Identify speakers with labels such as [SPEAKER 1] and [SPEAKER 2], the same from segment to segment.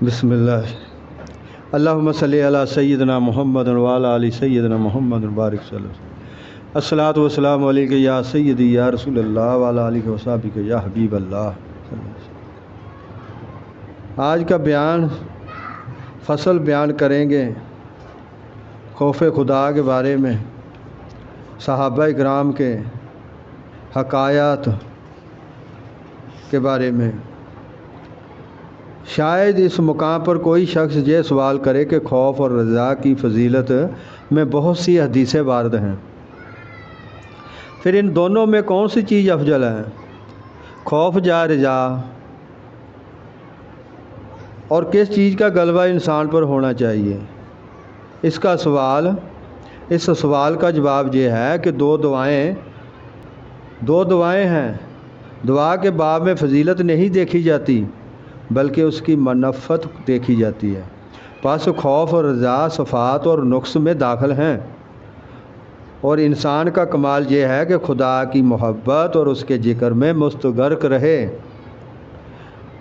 [SPEAKER 1] بسم اللہ اللہم صلی علی سیدنا محمد وعلی آل سیدنا محمد بارک صلی اللہ علیہ وسلم۔ الصلاۃ والسلام علیک یا سیدی یا رسول اللہ وعلی آلہ وصحبہ یا حبیب اللہ۔ آج کا فصل بیان کریں گے خوف خدا کے بارے میں، صحابہ کرام کے حکایات کے بارے میں۔ شاید اس مقام پر کوئی شخص یہ سوال کرے کہ خوف اور رجا کی فضیلت میں بہت سی حدیثیں وارد ہیں، پھر ان دونوں میں کون سی چیز افضل ہے؟ خوف یا رجا، اور کس چیز کا غلبہ انسان پر ہونا چاہیے؟ اس سوال کا جواب یہ ہے کہ دو دعائیں ہیں۔ دعا کے باب میں فضیلت نہیں دیکھی جاتی بلکہ اس کی منفعت دیکھی جاتی ہے۔ پس خوف اور رجا صفات اور نقص میں داخل ہیں، اور انسان کا کمال یہ ہے کہ خدا کی محبت اور اس کے ذکر میں مستغرق رہے،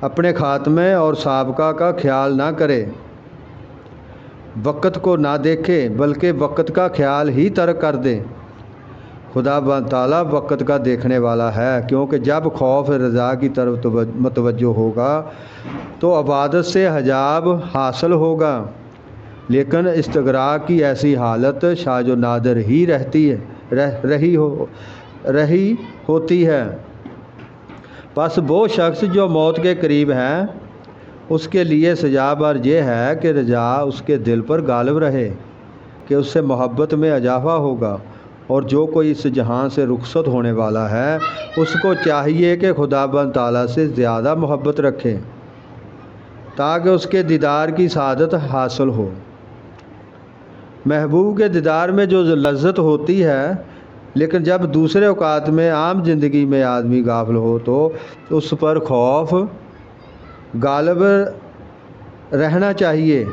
[SPEAKER 1] اپنے خاتمے اور سابقہ کا خیال نہ کرے، وقت کو نہ دیکھے بلکہ وقت کا خیال ہی ترک کر دے۔ خدا تعالیٰ وقت کا دیکھنے والا ہے، کیونکہ جب خوف رضا کی طرف متوجہ ہوگا تو عبادت سے حجاب حاصل ہوگا، لیکن استغراق کی ایسی حالت شاذ و نادر ہی رہی ہوتی ہے۔ پس وہ شخص جو موت کے قریب ہے، اس کے لیے سزا بار یہ ہے کہ رجا اس کے دل پر غالب رہے کہ اس سے محبت میں اضافہ ہوگا، اور جو کوئی اس جہان سے رخصت ہونے والا ہے اس کو چاہیے کہ خدا بند تعالیٰ سے زیادہ محبت رکھے تاکہ اس کے دیدار کی سعادت حاصل ہو۔ محبوب کے دیدار میں جو لذت ہوتی ہے، لیکن جب دوسرے اوقات میں عام زندگی میں آدمی غافل ہو تو اس پر خوف غالب رہنا چاہیے،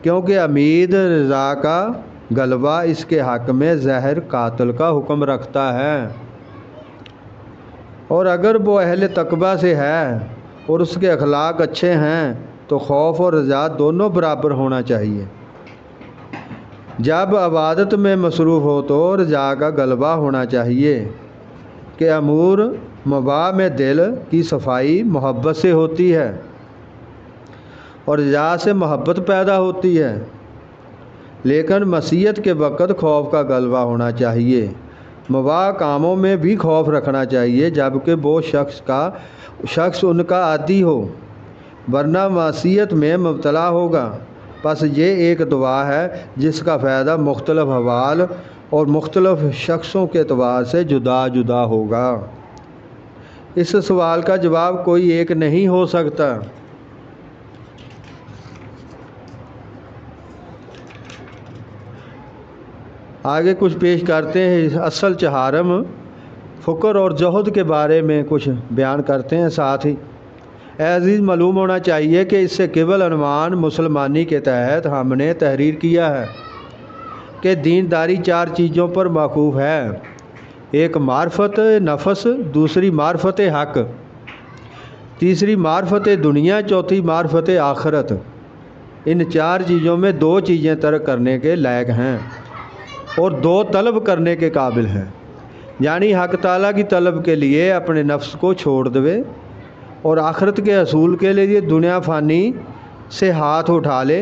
[SPEAKER 1] کیونکہ امید رضا کا غلبہ اس کے حق میں زہر قاتل کا حکم رکھتا ہے، اور اگر وہ اہل تقویٰ سے ہے اور اس کے اخلاق اچھے ہیں تو خوف اور رجا دونوں برابر ہونا چاہیے۔ جب عبادت میں مصروف ہو تو رجا کا غلبہ ہونا چاہیے کہ امور مباح میں دل کی صفائی محبت سے ہوتی ہے، اور رجا سے محبت پیدا ہوتی ہے، لیکن معصیت کے وقت خوف کا غلبہ ہونا چاہیے۔ مباح کاموں میں بھی خوف رکھنا چاہیے جبکہ وہ شخص ان کا عادی ہو، ورنہ معصیت میں مبتلا ہوگا۔ پس یہ ایک دعا ہے جس کا فائدہ مختلف احوال اور مختلف شخصوں کے اعتبار سے جدا جدا ہوگا۔ اس سوال کا جواب کوئی ایک نہیں ہو سکتا۔ آگے کچھ پیش کرتے ہیں۔ اصل چہارم فقر اور زہد کے بارے میں کچھ بیان کرتے ہیں۔ ساتھ ہی اے عزیز، معلوم ہونا چاہیے کہ اس سے قبل عنوان مسلمانی کے تحت ہم نے تحریر کیا ہے کہ دینداری چار چیزوں پر موقوف ہے: ایک معرفت نفس، دوسری معرفت حق، تیسری معرفت دنیا، چوتھی معرفت آخرت۔ ان چار چیزوں میں دو چیزیں ترک کرنے کے لائق ہیں اور دو طلب کرنے کے قابل ہیں، یعنی حق تعالیٰ کی طلب کے لیے اپنے نفس کو چھوڑ دے اور آخرت کے حصول کے لیے دنیا فانی سے ہاتھ اٹھا لے۔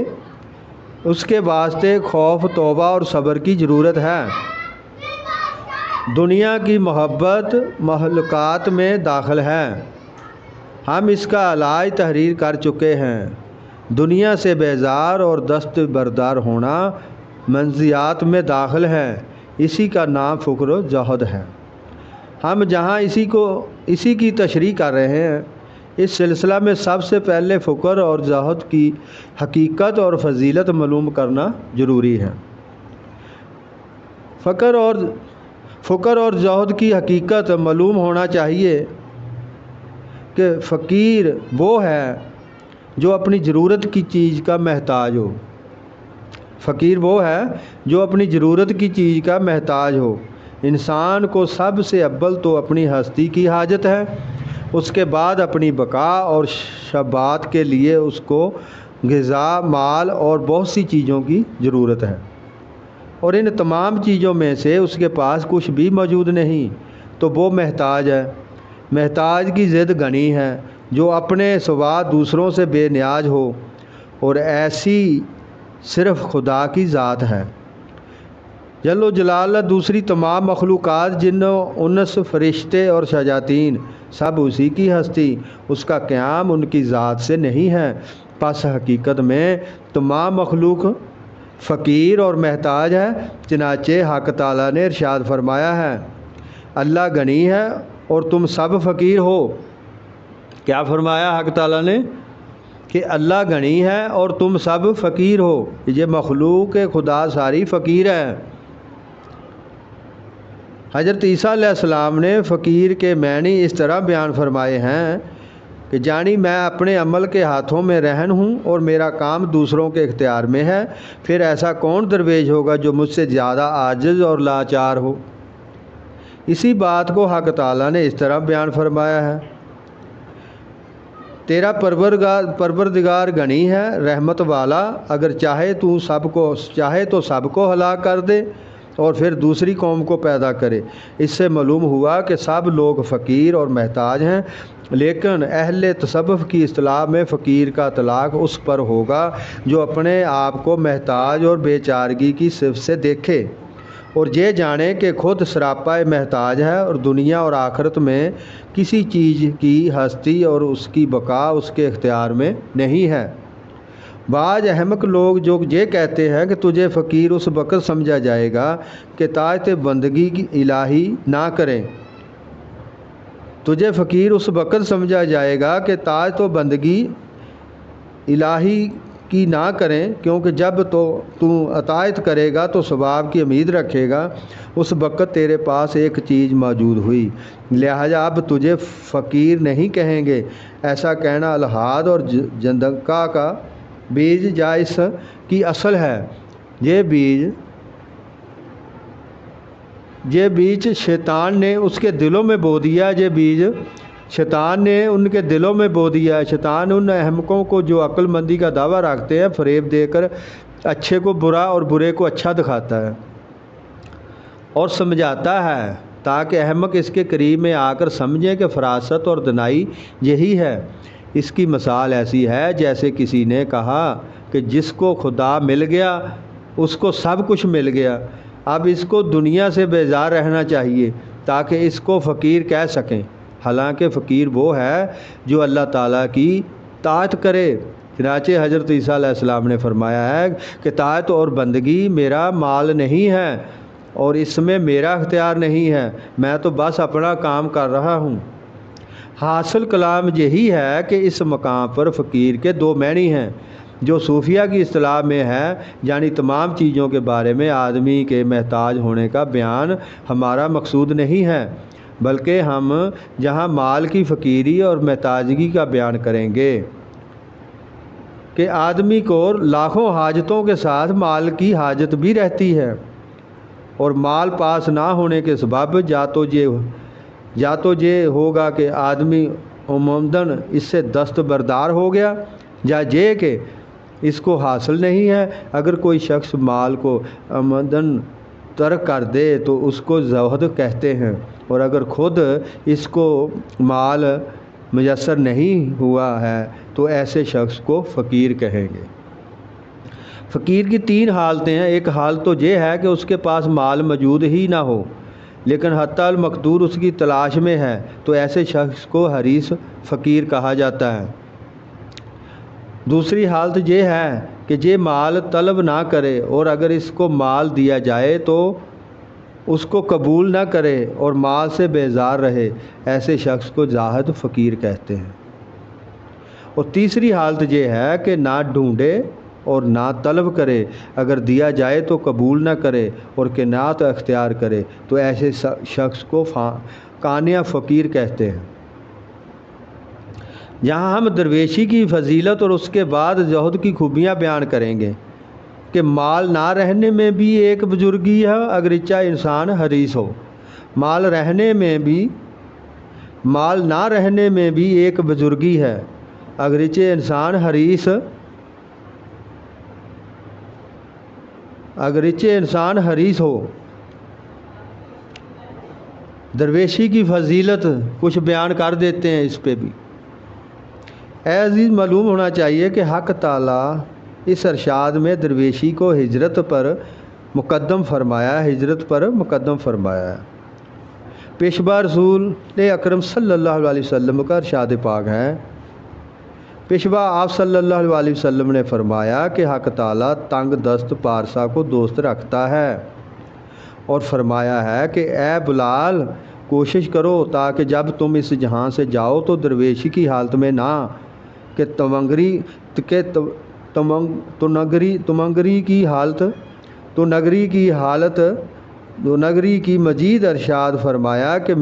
[SPEAKER 1] اس کے واسطے خوف، توبہ اور صبر کی ضرورت ہے۔ دنیا کی محبت مہلکات میں داخل ہے، ہم اس کا علاج تحریر کر چکے ہیں۔ دنیا سے بیزار اور دست بردار ہونا منزیات میں داخل ہے، اسی کا نام فقر و زہد ہے۔ ہم جہاں اسی کی تشریح کر رہے ہیں، اس سلسلہ میں سب سے پہلے فقر اور زہد کی حقیقت اور فضیلت معلوم کرنا ضروری ہے۔ فقر اور زہد کی حقیقت معلوم ہونا چاہیے کہ فقیر وہ ہے جو اپنی ضرورت کی چیز کا محتاج ہو۔ فقیر وہ ہے جو اپنی ضرورت کی چیز کا محتاج ہو۔ انسان کو سب سے اول تو اپنی ہستی کی حاجت ہے، اس کے بعد اپنی بقا اور شبات کے لیے اس کو غذا، مال اور بہت سی چیزوں کی ضرورت ہے، اور ان تمام چیزوں میں سے اس کے پاس کچھ بھی موجود نہیں، تو وہ محتاج ہے۔ محتاج کی ضد غنی ہے، جو اپنے سوا دوسروں سے بے نیاز ہو، اور ایسی صرف خدا کی ذات ہے جل و جلالہ۔ دوسری تمام مخلوقات، جن و انس، فرشتے اور شیاطین، سب اسی کی ہستی، اس کا قیام ان کی ذات سے نہیں ہے۔ پس حقیقت میں تمام مخلوق فقیر اور محتاج ہے۔ چنانچہ حق تعالیٰ نے ارشاد فرمایا ہے، اللہ غنی ہے اور تم سب فقیر ہو۔ کیا فرمایا حق تعالیٰ نے؟ کہ اللہ غنی ہے اور تم سب فقیر ہو۔ یہ مخلوق خدا ساری فقیر ہے۔ حضرت عیسیٰ علیہ السلام نے فقیر کے معنی اس طرح بیان فرمائے ہیں کہ جانی میں اپنے عمل کے ہاتھوں میں رہن ہوں اور میرا کام دوسروں کے اختیار میں ہے، پھر ایسا کون درویش ہوگا جو مجھ سے زیادہ عاجز اور لاچار ہو؟ اسی بات کو حق تعالیٰ نے اس طرح بیان فرمایا ہے، تیرا پروردگار غنی ہے، رحمت والا، اگر چاہے تو سب کو ہلاک کر دے اور پھر دوسری قوم کو پیدا کرے۔ اس سے معلوم ہوا کہ سب لوگ فقیر اور محتاج ہیں، لیکن اہل تصوف کی اصطلاح میں فقیر کا اطلاق اس پر ہوگا جو اپنے آپ کو محتاج اور بے چارگی کی صفت سے دیکھے اور یہ جانے کہ خود سراپا محتاج ہے اور دنیا اور آخرت میں کسی چیز کی ہستی اور اس کی بقا اس کے اختیار میں نہیں ہے۔ بعض احمق لوگ جو یہ کہتے ہیں کہ تجھے فقیر اس وقت سمجھا جائے گا کہ طاعت بندگی کی الہی نہ کریں، تجھے فقیر اس وقت سمجھا جائے گا کہ طاعت و بندگی الہی کی نہ کریں، کیونکہ جب تو اطاعت کرے گا تو ثواب کی امید رکھے گا، اس وقت تیرے پاس ایک چیز موجود ہوئی، لہذا اب تجھے فقیر نہیں کہیں گے۔ ایسا کہنا الحاد اور زندقہ کا بیج جائز کی اصل ہے۔ یہ بیج شیطان نے اس کے دلوں میں بو دیا، شیطان نے ان کے دلوں میں بو دیا۔ شیطان ان احمقوں کو جو عقل مندی کا دعویٰ رکھتے ہیں فریب دے کر اچھے کو برا اور برے کو اچھا دکھاتا ہے اور سمجھاتا ہے، تاکہ احمق اس کے قریب میں آ کر سمجھیں کہ فراست اور دنائی یہی ہے۔ اس کی مثال ایسی ہے جیسے کسی نے کہا کہ جس کو خدا مل گیا اس کو سب کچھ مل گیا، اب اس کو دنیا سے بیزار رہنا چاہیے تاکہ اس کو فقیر کہہ سکیں، حالانکہ فقیر وہ ہے جو اللہ تعالیٰ کی طاعت کرے۔ چنانچہ حضرت عیسیٰ علیہ السلام نے فرمایا ہے کہ طاعت اور بندگی میرا مال نہیں ہے اور اس میں میرا اختیار نہیں ہے، میں تو بس اپنا کام کر رہا ہوں۔ حاصل کلام یہی ہے کہ اس مقام پر فقیر کے دو معنی ہیں جو صوفیہ کی اصطلاح میں ہے، یعنی تمام چیزوں کے بارے میں آدمی کے محتاج ہونے کا بیان ہمارا مقصود نہیں ہے، بلکہ ہم جہاں مال کی فقیری اور محتاجگی کا بیان کریں گے کہ آدمی کو لاکھوں حاجتوں کے ساتھ مال کی حاجت بھی رہتی ہے، اور مال پاس نہ ہونے کے سبب یا تو یہ ہوگا کہ آدمی عموداً اس سے دستبردار ہو گیا، یا یہ کہ اس کو حاصل نہیں ہے۔ اگر کوئی شخص مال کو عموداً ترک کر دے تو اس کو زہد کہتے ہیں، اور اگر خود اس کو مال میسر نہیں ہوا ہے تو ایسے شخص کو فقیر کہیں گے۔ فقیر کی تین حالتیں ہیں۔ ایک حالت تو یہ ہے کہ اس کے پاس مال موجود ہی نہ ہو لیکن حتی المقدور اس کی تلاش میں ہے، تو ایسے شخص کو حریص فقیر کہا جاتا ہے۔ دوسری حالت یہ ہے کہ یہ مال طلب نہ کرے، اور اگر اس کو مال دیا جائے تو اس کو قبول نہ کرے اور مال سے بیزار رہے، ایسے شخص کو زاہد فقیر کہتے ہیں۔ اور تیسری حالت یہ ہے کہ نہ ڈھونڈے اور نہ طلب کرے، اگر دیا جائے تو قبول نہ کرے اور قناعت اختیار کرے، تو ایسے شخص کو قانع فقیر کہتے ہیں۔ یہاں ہم درویشی کی فضیلت اور اس کے بعد زہد کی خوبیاں بیان کریں گے کہ مال نہ رہنے میں بھی ایک بزرگی ہے اگرچہ انسان حریص ہو، مال رہنے میں بھی مال نہ رہنے میں بھی ایک بزرگی ہے، اگرچہ انسان حریص ہو۔ درویشی کی فضیلت کچھ بیان کر دیتے ہیں اس پہ بھی۔ اے عزیز، معلوم ہونا چاہیے کہ حق تعالیٰ اس ارشاد میں درویشی کو ہجرت پر مقدم فرمایا ہے۔ پیشوا رسول اکرم صلی اللہ علیہ وسلم کا ارشاد پاک ہے، پیشوا آپ صلی اللہ علیہ وسلم نے فرمایا کہ حق تعالیٰ تنگ دست پارسا کو دوست رکھتا ہے، اور فرمایا ہے کہ اے بلال، کوشش کرو تاکہ جب تم اس جہاں سے جاؤ تو درویشی کی حالت میں نہ کہ نگری کی مزید ارشاد فرمایا کہ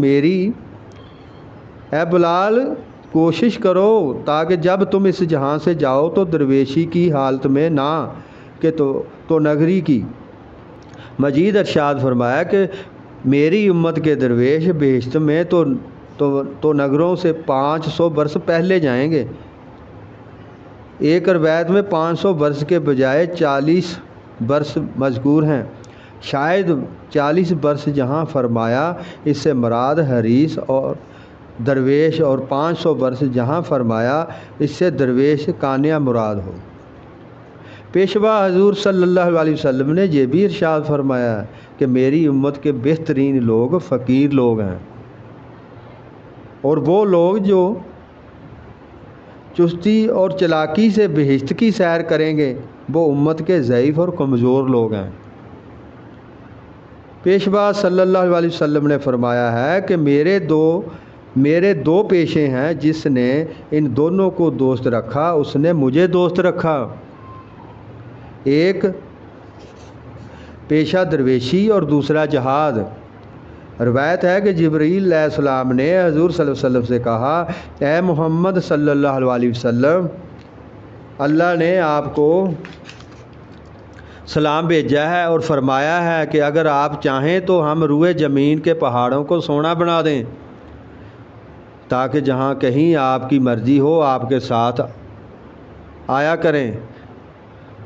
[SPEAKER 1] اے بلال، کوشش کرو تاکہ جب تم اس جہاں سے جاؤ تو درویشی کی حالت میں نہ کہ تو نگری کی مزید ارشاد فرمایا کہ میری امت کے درویش بہشت میں تو نگروں سے 500 برس پہلے جائیں گے۔ ایک روایت میں 500 برس کے بجائے 40 برس مذکور ہیں، شاید 40 برس جہاں فرمایا اس سے مراد حریص اور درویش، اور 500 برس جہاں فرمایا اس سے درویش کانیہ مراد ہو۔ پیشوا حضور صلی اللہ علیہ وسلم نے یہ بھی ارشاد فرمایا کہ میری امت کے بہترین لوگ فقیر لوگ ہیں، اور وہ لوگ جو چستی اور چلاکی سے بہشت کی سیر کریں گے وہ امت کے ضعیف اور کمزور لوگ ہیں۔ پیشوا صلی اللہ علیہ وسلم نے فرمایا ہے کہ میرے دو پیشے ہیں، جس نے ان دونوں کو دوست رکھا اس نے مجھے دوست رکھا۔ ایک پیشہ درویشی اور دوسرا جہاد۔ روایت ہے کہ جبرائیل علیہ السلام نے حضور صلی اللہ علیہ وسلم سے کہا، اے محمد صلی اللہ علیہ وسلم، اللہ نے آپ کو سلام بھیجا ہے اور فرمایا ہے کہ اگر آپ چاہیں تو ہم روئے زمین کے پہاڑوں کو سونا بنا دیں تاکہ جہاں کہیں آپ کی مرضی ہو آپ کے ساتھ آیا کریں۔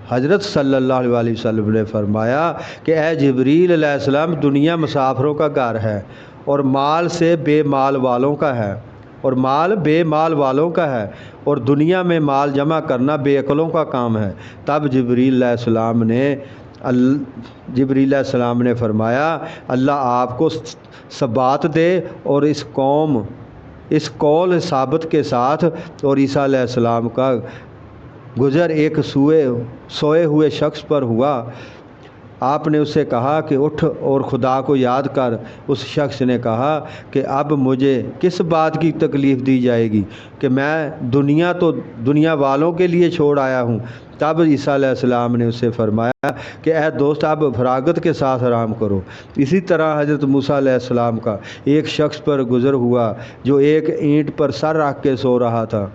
[SPEAKER 1] حضرت صلی اللہ علیہ وسلم نے فرمایا کہ اے جبریل علیہ السلام، دنیا مسافروں کا گھر ہے اور مال بے مال والوں کا ہے، اور دنیا میں مال جمع کرنا بے عقلوں کا کام ہے۔ تب جبریل علیہ السلام نے فرمایا، اللہ آپ کو ثبات دے اور اس قول ثابت کے ساتھ۔ اور عیسیٰ علیہ السلام کا گزر ایک سوئے ہوئے شخص پر ہوا، آپ نے اسے کہا کہ اٹھ اور خدا کو یاد کر۔ اس شخص نے کہا کہ اب مجھے کس بات کی تکلیف دی جائے گی کہ میں دنیا والوں کے لیے چھوڑ آیا ہوں۔ تب عیسیٰ علیہ السلام نے اسے فرمایا کہ اے دوست، اب فراغت کے ساتھ آرام کرو۔ اسی طرح حضرت موسیٰ علیہ السلام کا ایک شخص پر گزر ہوا جو ایک اینٹ پر سر رکھ کے سو رہا تھا۔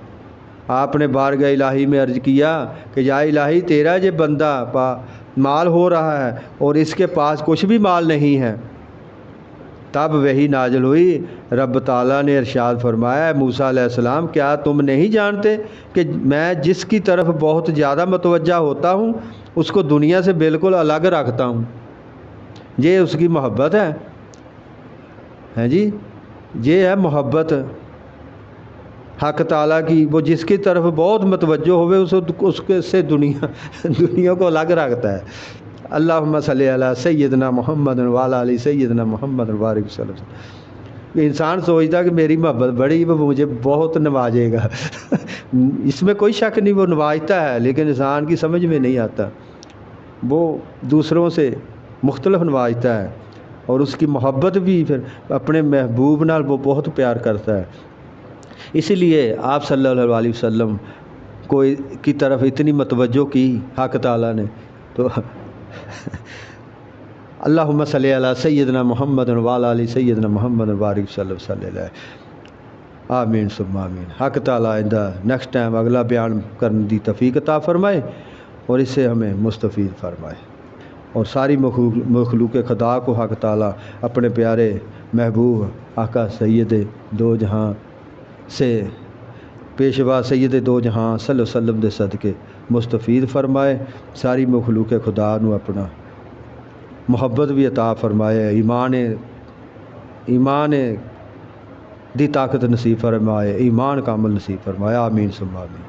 [SPEAKER 1] آپ نے بارگاہ الہی میں عرض کیا کہ یا الہی، تیرا یہ بندہ مال ہو رہا ہے اور اس کے پاس کچھ بھی مال نہیں ہے۔ تب وحی نازل ہوئی، رب تعالیٰ نے ارشاد فرمایا، اے موسیٰ علیہ السلام، کیا تم نہیں جانتے کہ میں جس کی طرف بہت زیادہ متوجہ ہوتا ہوں اس کو دنیا سے بالکل الگ رکھتا ہوں۔ یہ اس کی محبت ہے جی، یہ ہے محبت حق تعالیٰ کی۔ وہ جس کی طرف بہت متوجہ ہوئے اس سے دنیا کو الگ رکھتا ہے۔ اللہم صلی علی سیدنا محمد وعلی آل سیدنا محمد وبارک وسلم۔ انسان سوچتا ہے کہ میری محبت بڑی، وہ مجھے بہت نوازے گا اس میں کوئی شک نہیں، وہ نوازتا ہے، لیکن انسان کی سمجھ میں نہیں آتا۔ وہ دوسروں سے مختلف نوازتا ہے، اور اس کی محبت بھی پھر اپنے محبوب نال وہ بہت پیار کرتا ہے۔ اسی لیے آپ صلی اللہ علیہ وسلم کی طرف اتنی متوجہ کی حق تعالیٰ نے، تو اللہم صلی علی سیدنا محمد وعلی آل سیدنا محمد وبارک صلی اللہ آمین ثم آمین۔ حق تعالیٰ نیکسٹ ٹائم اگلا بیان کرنے دی توفیق عطا فرمائے اور اس سے ہمیں مستفید فرمائے، اور ساری مخلوق خدا کو حق تعالیٰ اپنے پیارے محبوب آقا سید دو جہاں سے پیشوا سید دو جہاں صلی اللہ علیہ وسلم دے صدقے مستفید فرمائے، ساری مخلوق خدا نو اپنا محبت بھی عطا فرمائے، ایمان دی طاقت نصیب فرمائے، ایمان کامل نصیب فرمائے، آمین ثم آمین۔